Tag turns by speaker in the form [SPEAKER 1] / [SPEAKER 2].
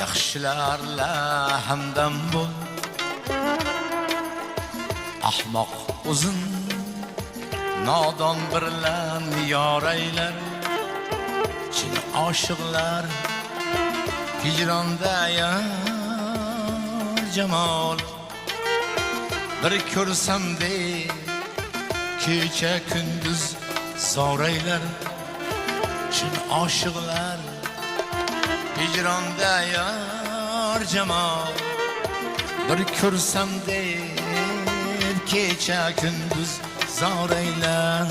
[SPEAKER 1] yaxshilarla hamdam bo'l. Ahmoq uzun nodon birlan yor aylar, chin oshiqlar hijronda yar jamol. Bir ko'rsam de kecha kunduz so'raylar, chin oshiqlar hijronda yar jamol. Bir ko'rsam de kecha kunduz so'raylar.